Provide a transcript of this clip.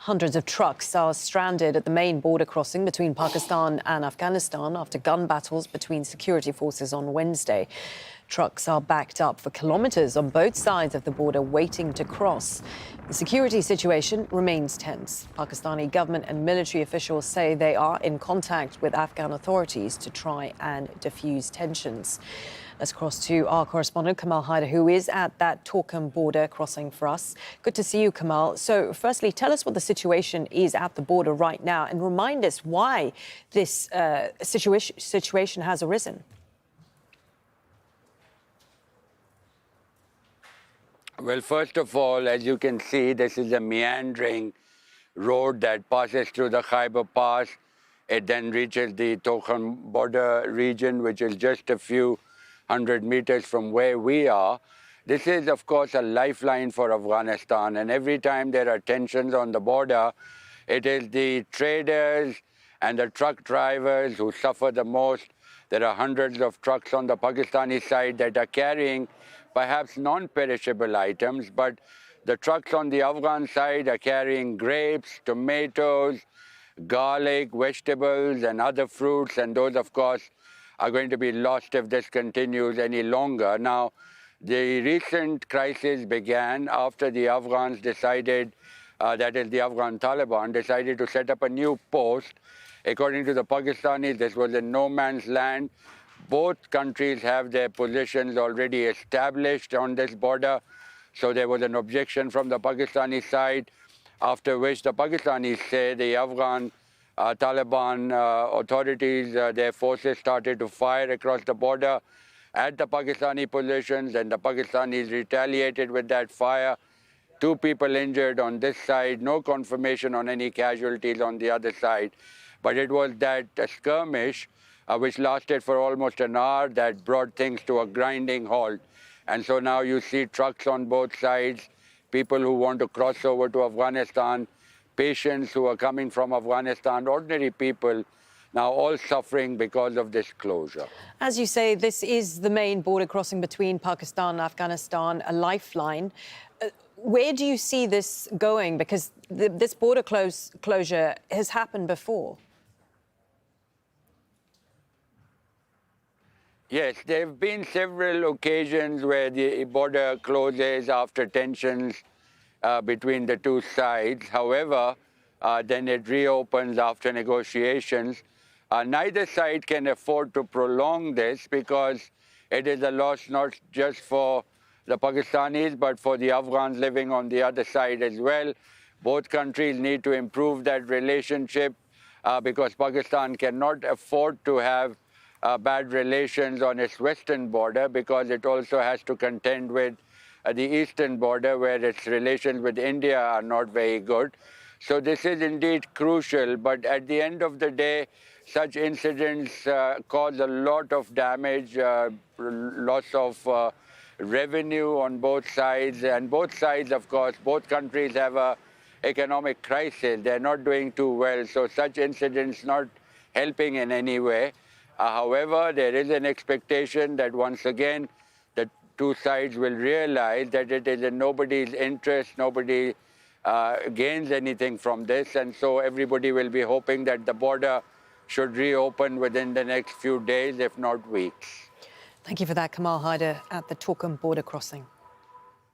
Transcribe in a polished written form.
Hundreds of trucks are stranded at the main border crossing between Pakistan and Afghanistan after gun battles between security forces on Wednesday. Trucks are backed up for kilometres on both sides of the border waiting to cross. The security situation remains tense. Pakistani government and military officials say they are in contact with Afghan authorities to try and defuse tensions. Let's cross to our correspondent, Kamal Hyder, who is at that Torkham border crossing for us. Good to see you, Kamal. So, firstly, tell us what the situation is at the border right now and remind us why this situation has arisen. Well, first of all, as you can see, this is a meandering road that passes through the Khyber Pass. It then reaches the Torkham border region, which is just a few hundred meters from where we are. This is, of course, a lifeline for Afghanistan. And every time there are tensions on the border, it is the traders and the truck drivers who suffer the most. There are hundreds of trucks on the Pakistani side that are carrying perhaps non-perishable items, but the trucks on the Afghan side are carrying grapes, tomatoes, garlic, vegetables, and other fruits, and those, of course, are going to be lost if this continues any longer. Now, the recent crisis began after the Afghans decided, that is the Afghan Taliban, decided to set up a new post. According to the Pakistanis, this was in no man's land. Both countries have their positions already established on this border. So there was an objection from the Pakistani side, after which the Pakistanis say the Afghan Taliban authorities, their forces started to fire across the border at the Pakistani positions, and the Pakistanis retaliated with that fire. 2 people injured on this side, no confirmation on any casualties on the other side. But it was that skirmish, which lasted for almost an hour, that brought things to a grinding halt. And so now you see trucks on both sides, people who want to cross over to Afghanistan, patients who are coming from Afghanistan, ordinary people, now all suffering because of this closure. As you say, this is the main border crossing between Pakistan and Afghanistan, a lifeline. Where do you see this going? Because this border closure has happened before. Yes, there have been several occasions where the border closes after tensions between the two sides. However, then it reopens after negotiations. Neither side can afford to prolong this because it is a loss not just for the Pakistanis, but for the Afghans living on the other side as well. Both countries need to improve that relationship because Pakistan cannot afford to have bad relations on its western border, because it also has to contend with the eastern border, where its relations with India are not very good. So this is indeed crucial, but at the end of the day, such incidents cause a lot of damage, loss of revenue on both sides. And both sides, of course, both countries have an economic crisis. They're not doing too well, so such incidents not helping in any way. However, there is an expectation that once again, the two sides will realize that it is in nobody's interest, nobody gains anything from this, and so everybody will be hoping that the border should reopen within the next few days, if not weeks. Thank you for that, Kamal Hyder, at the Torkham border crossing.